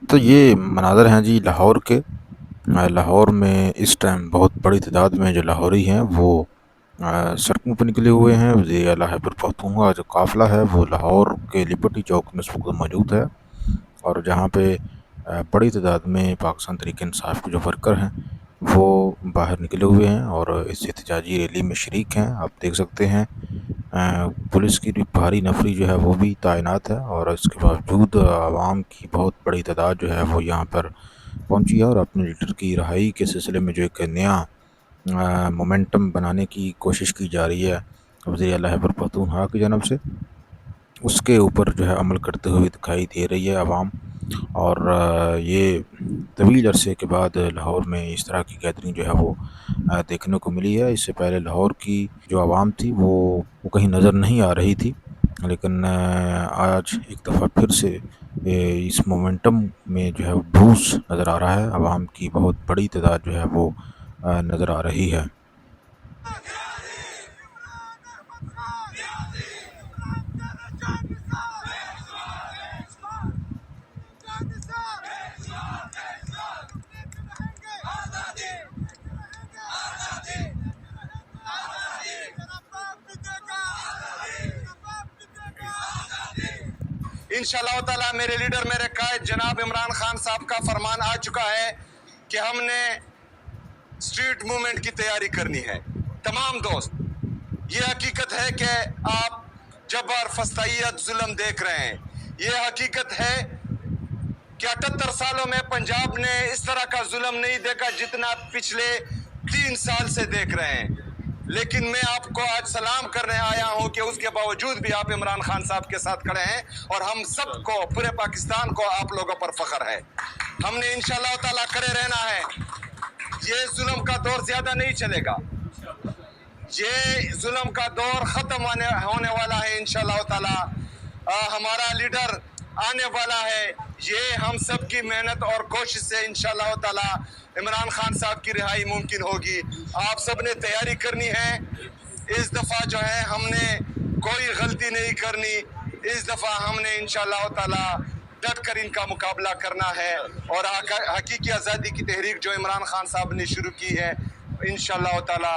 तो ये मनाज़र हैं जी लाहौर के। लाहौर में इस टाइम बहुत बड़ी तादाद में जो लाहौरी हैं वो सड़कों पर निकले हुए हैं। वज़ीर आला खैबर पख्तूनख्वा जो काफ़िला है वो लाहौर के लिबर्टी चौक में इस वक्त मौजूद है, और जहाँ पे बड़ी तादाद में पाकिस्तान तहरीक इंसाफ के जो वर्कर हैं वो बाहर निकले हुए हैं और इस एहतजाजी रैली में शरीक हैं। आप देख सकते हैं पुलिस की भी भारी नफरी जो है वो भी तैनात है, और इसके बावजूद आवाम की बहुत बड़ी तादाद जो है वो यहाँ पर पहुँची है और अपने लीडर की रहाई के सिलसिले में जो एक नया मोमेंटम बनाने की कोशिश की जा रही है वज़ीर आला खैबर पख्तूनख्वा की जानब से, उसके ऊपर जो है अमल करते हुए दिखाई दे रही है आवाम। और ये तवील अरसे के बाद लाहौर में इस तरह की गैदरिंग जो है वो देखने को मिली है। इससे पहले लाहौर की जो आवाम थी वो कहीं नज़र नहीं आ रही थी, लेकिन आज एक दफ़ा फिर से इस मोमेंटम में जो है ब्रूस नज़र आ रहा है। आवाम की बहुत बड़ी तादाद जो है वो नज़र आ रही है। इंशाअल्लाह ताला मेरे लीडर मेरे कायद जनाब इमरान खान साहब का फरमान आ चुका है कि हमने स्ट्रीट मूवमेंट की तैयारी करनी है। तमाम दोस्त, ये हकीकत है कि आप जबर फस्तायत जुल्म देख रहे हैं। ये हकीकत है कि 78 सालों में पंजाब ने इस तरह का जुल्म नहीं देखा जितना पिछले 3 साल से देख रहे हैं। लेकिन मैं आपको आज सलाम करने आया हूं कि उसके बावजूद भी आप इमरान खान साहब के साथ खड़े हैं, और हम सबको, पूरे पाकिस्तान को आप लोगों पर फख्र है। हमने इंशाअल्लाह ताला खड़े रहना है। ये जुल्म का दौर ज्यादा नहीं चलेगा, ये जुल्म का दौर खत्म होने वाला है इंशाअल्लाह ताला। हमारा लीडर आने वाला है। ये हम सब की मेहनत और कोशिश से इंशाअल्लाह ताला इमरान खान साहब की रिहाई मुमकिन होगी। आप सब ने तैयारी करनी है। इस दफ़ा जो है हमने कोई गलती नहीं करनी। इस दफ़ा हमने इंशाअल्लाह ताला डट कर इनका मुकाबला करना है, और हकीकी आज़ादी की तहरीक जो इमरान खान साहब ने शुरू की है इंशाअल्लाह ताला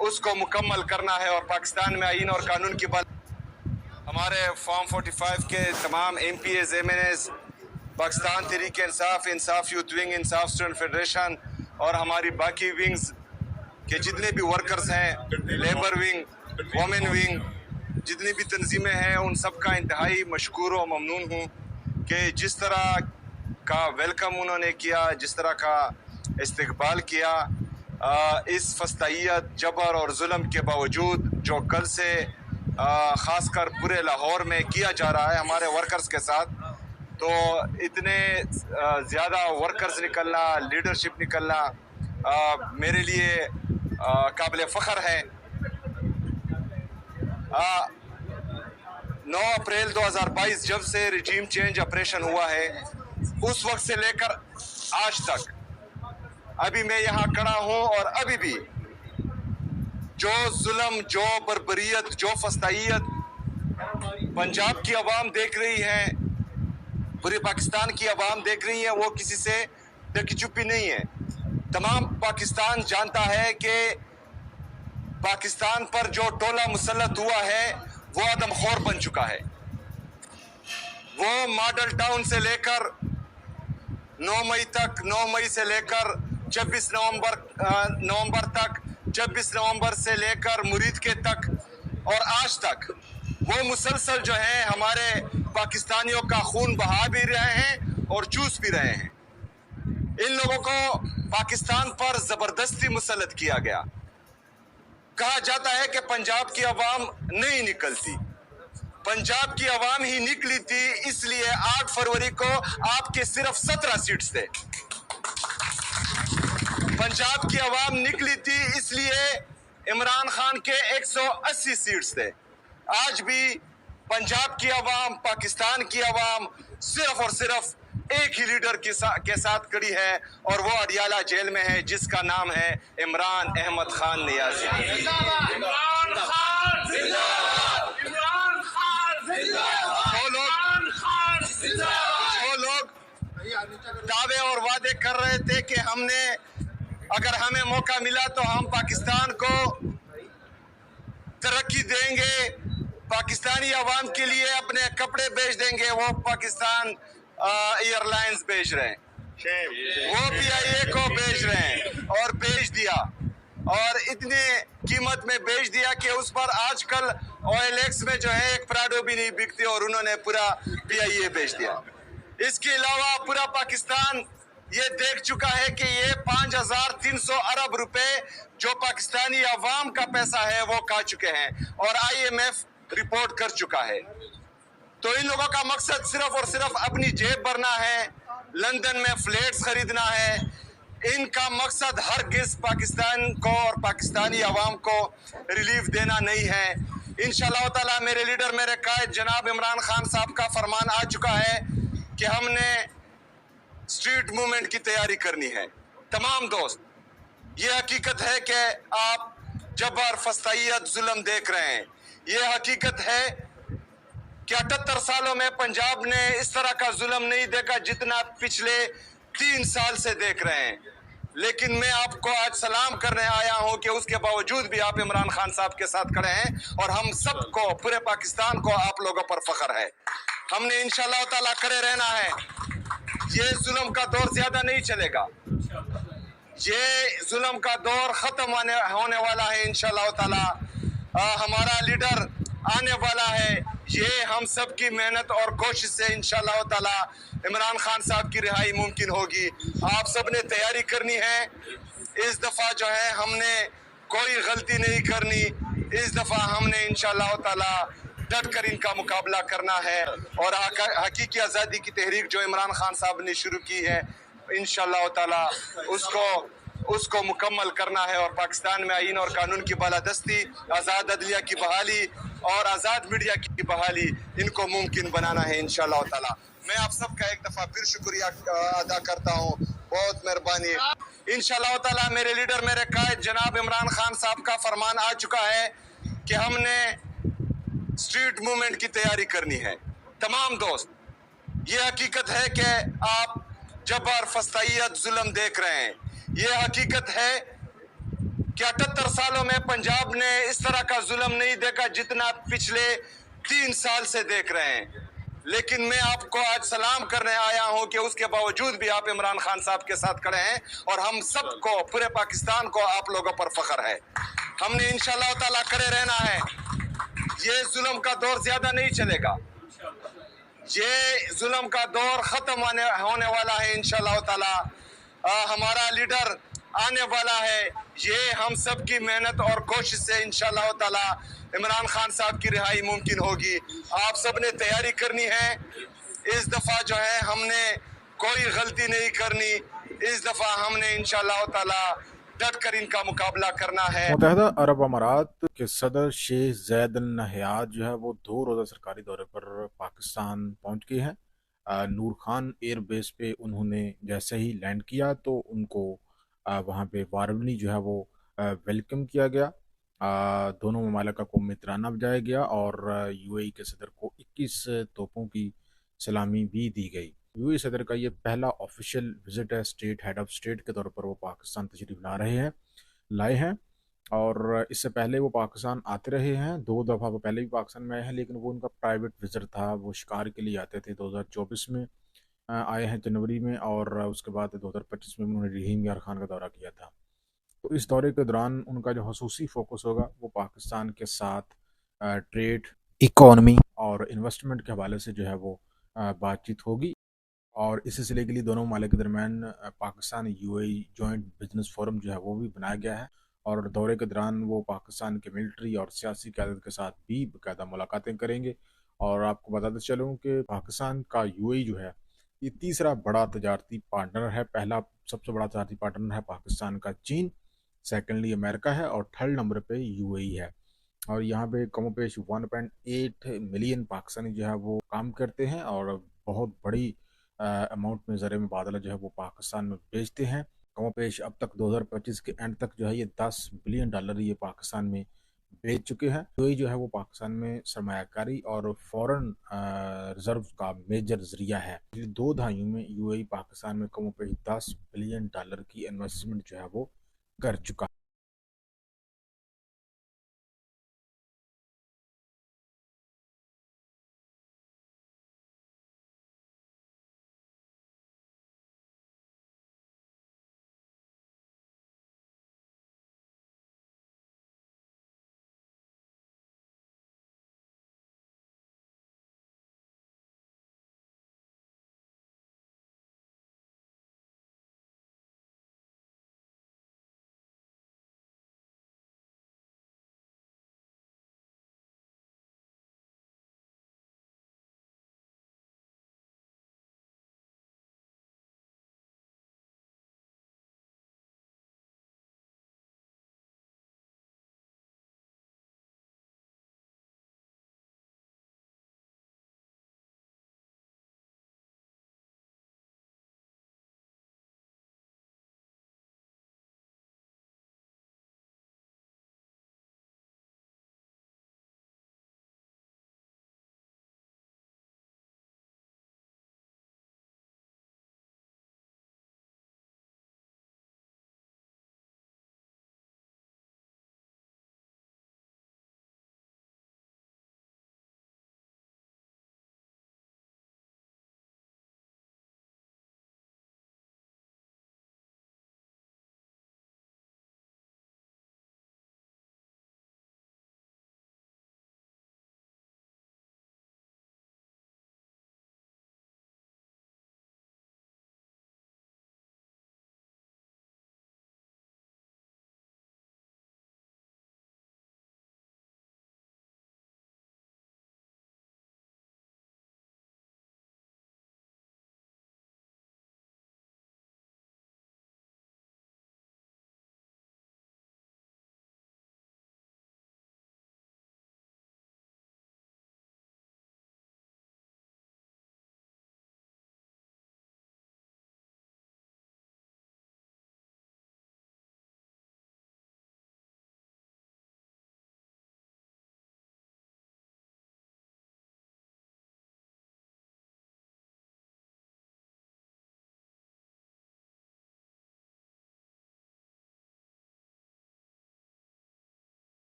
उसको मुकम्मल करना है। और पाकिस्तान में आईन और कानून की बात, हमारे फॉर्म 45 के तमाम MPs MNs, पाकिस्तान तहरीक इंसाफ, इंसाफ यूथ विंग, इंसाफ स्टूडेंट फेडरेशन और हमारी बाकी विंग्स के जितने भी वर्कर्स हैं, लेबर विंग, वोमेन विंग, जितनी भी तंजीमें हैं, उन सब का इंतहाई मशकूर व ममनून हूँ कि जिस तरह का वेलकम उन्होंने किया, जिस तरह का इस्तकबाल किया। इस फस्तायत, जबर और जुल्म के बावजूद जो कल से ख़ासकर पूरे लाहौर में किया जा रहा है हमारे वर्कर्स के साथ, तो इतने ज़्यादा वर्कर्स निकलना, लीडरशिप निकलना मेरे लिए काबिल फ़ख्र है। 9 अप्रैल 2022 जब से रिजीम चेंज ऑपरेशन हुआ है, उस वक्त से लेकर आज तक अभी मैं यहाँ खड़ा हूँ, और अभी भी जो जुल्म, जो बर्बरियत, जो फस्तायत पंजाब की आवाम देख रही है, पूरे पाकिस्तान की आवाम देख रही है, वो किसी से ढकी चुप्पी नहीं है। तमाम पाकिस्तान जानता है कि पाकिस्तान पर जो टोला मुसल्लत हुआ है वो आदमखोर बन चुका है। वो मॉडल टाउन से लेकर 9 मई तक, 9 मई से लेकर 26 नवंबर तक, 26 नवंबर से लेकर मुरीद के तक और आज तक वो मुसलसल जो है हमारे पाकिस्तानियों का खून बहा भी रहे हैं, और चूस भी रहे हैं। इन लोगों को पाकिस्तान पर जबरदस्ती मुसल्लत किया गया। कहा जाता है कि पंजाब की आवाम नहीं निकलती, पंजाब की आवाम ही निकली थी, इसलिए 8 फरवरी को आपके सिर्फ 17 सीट्स थे। पंजाब की आवाम निकली थी, इसलिए इमरान खान के 180 सीट्स थे। आज भी पंजाब की आवाम, पाकिस्तान की आवाम सिर्फ और सिर्फ एक ही लीडर के साथ खड़ी है, और वो अडियाला जेल में है, जिसका नाम है इमरान अहमद खान नियाजी। वो लोग दावे और वादे कर रहे थे कि हमने, अगर हमें मौका मिला तो हम पाकिस्तान को तरक्की देंगे, पाकिस्तानी आवाम के लिए अपने कपड़े बेच देंगे। वो पाकिस्तान एयरलाइंस बेच रहे हैं, वो PIA को बेच रहे हैं, और बेच दिया, और इतने कीमत में बेच दिया कि उस पर आजकल OLX में जो है एक प्राडो भी नहीं बिकती, और उन्होंने पूरा PIA बेच दिया। इसके अलावा पूरा पाकिस्तान ये देख चुका है कि ये 5300 अरब रुपए जो पाकिस्तानी अवाम का पैसा है वो खा चुके हैं, और IMF रिपोर्ट कर चुका है। तो इन लोगों का मकसद सिर्फ और सिर्फ अपनी जेब भरना है, लंदन में फ्लैट्स खरीदना है। इनका मकसद हरगिज पाकिस्तान को और पाकिस्तानी अवाम को रिलीफ देना नहीं है। इंशाअल्लाह ताला मेरे लीडर, मेरे कायद जनाब इमरान खान साहब का फरमान आ चुका है कि हमने स्ट्रीट मूवमेंट की तैयारी करनी है। तमाम दोस्त, ये हकीकत है कि आप जबर, फस्तायत, जुल्म देख रहे हैं। ये हकीकत है कि 78 सालों में पंजाब ने इस तरह का जुल्म नहीं देखा जितना पिछले 3 साल से देख रहे हैं। लेकिन मैं आपको आज सलाम करने आया हूं कि उसके बावजूद भी आप इमरान खान साहब के साथ खड़े हैं, और हम सबको, पूरे पाकिस्तान को आप लोगों पर फख्र है। हमने इंशाअल्लाह ताला खड़े रहना है। ये जुल्म का दौर ज्यादा नहीं चलेगा, ये जुल्म का दौर खत्म होने वाला है इंशाअल्लाह ताला। हमारा लीडर आने वाला है। ये हम सब की मेहनत और कोशिश से इंशाअल्लाह ताला इमरान खान साहब की रिहाई मुमकिन होगी। आप सब ने तैयारी करनी है। इस दफा जो है हमने कोई गलती नहीं करनी। इस दफा हमने इंशाअल्लाह ताला डट कर इनका मुकाबला करना है, और हकीकी आज़ादी की तहरीक जो इमरान खान साहब ने शुरू की है, इंशाअल्लाह ताला उसको मुकम्मल करना है, और पाकिस्तान में आईन और कानून की बालादस्ती, आज़ाद अदलिया की बहाली और आज़ाद मीडिया की बहाली, इनको मुमकिन बनाना है इंशाअल्लाह ताला। मैं आप सबका एक दफ़ा फिर शुक्रिया अदा करता हूँ, बहुत मेहरबानी। इंशाअल्लाह ताला मेरे लीडर, मेरे कायद जनाब इमरान खान साहब का फरमान आ चुका है कि हमने स्ट्रीट मूवमेंट की तैयारी करनी है। तमाम दोस्त, ये हकीकत है कि आप जबर, फस्तायत, जुल्म देख रहे हैं। ये हकीकत है कि 78 सालों में पंजाब ने इस तरह का जुल्म नहीं देखा जितना पिछले 3 साल से देख रहे हैं। लेकिन मैं आपको आज सलाम करने आया हूं कि उसके बावजूद भी आप इमरान खान साहब के साथ खड़े हैं, और हम सबको, पूरे पाकिस्तान को आप लोगों पर फख्र है। हमने इंशाअल्लाह ताला खड़े रहना है। ये जुल्म का दौर ज्यादा नहीं चलेगा, ये जुल्म का दौर खत्म होने वाला है इंशाअल्लाह ताला। हमारा लीडर आने वाला है। ये हम सब की मेहनत और कोशिश से इंशाअल्लाह ताला इमरान खान साहब की रिहाई मुमकिन होगी। आप सब ने तैयारी करनी है। इस दफ़ा जो है हमने कोई गलती नहीं करनी। इस दफ़ा हमने इंशाअल्लाह ताला डट कर इनका मुकाबला करना है। मुत्तहिदा अरब अमारात के सदर शेख ज़ैद अल नहयान जो है वो 2 रोज़ा सरकारी दौरे पर पाकिस्तान पहुंच गए हैं। नूर खान एयर बेस पे उन्होंने जैसे ही लैंड किया तो उनको वहाँ पे वार्मली जो है वो वेलकम किया गया। दोनों ममालिक को मित्राना बजाया गया, और UAE के सदर को 21 तोपों की सलामी भी दी गई। UAE सदर का ये पहला ऑफिशियल विजिट है। स्टेट हेड ऑफ स्टेट के तौर पर वो पाकिस्तान तशरीफ लाए हैं, और इससे पहले वो पाकिस्तान आते रहे हैं। 2 दफ़ा वो पहले भी पाकिस्तान में आए हैं, लेकिन वो उनका प्राइवेट विजिट था। वो शिकार के लिए आते थे। 2024 में आए हैं जनवरी में, और उसके बाद 2025 में उन्होंने रहीम यार खान का दौरा किया था। तो इस दौरे के दौरान उनका जो खसूसी फोकस होगा वो पाकिस्तान के साथ ट्रेड, इकोनॉमी और इन्वेस्टमेंट के हवाले से जो है वो बातचीत होगी। और इस सिलसिले के लिए दोनों ममालिक के दरमियान Pakistan UAE joint business forum जो है वो भी बनाया गया है, और दौरे के दौरान वो पाकिस्तान के मिलिट्री और सियासी क़यादत के साथ भी बाकायदा मुलाकातें करेंगे। और आपको बताते चलूँ कि पाकिस्तान का यूएई जो है ये तीसरा बड़ा तजारती पार्टनर है। पहला सबसे बड़ा तजारती पार्टनर है पाकिस्तान का चीन, सेकेंडली अमेरिका है, और थर्ड नंबर पे यूएई है। और यहाँ पे कमोपेश 1.8 मिलियन पाकिस्तानी जो है वो काम करते हैं, और बहुत बड़ी अमाउंट में ज़र मुबादला जो है वो पाकिस्तान में बेचते हैं। कमोपेश अब तक 2025 के एंड तक जो है ये $10 बिलियन ये पाकिस्तान में बेच चुके हैं। यूएई जो है वो पाकिस्तान में सरमायाकारी और फॉरेन रिजर्व का मेजर जरिया है। पिछली 2 दहाइयों में यूएई पाकिस्तान में कमोपेश $10 बिलियन की इन्वेस्टमेंट जो है वो कर चुका है।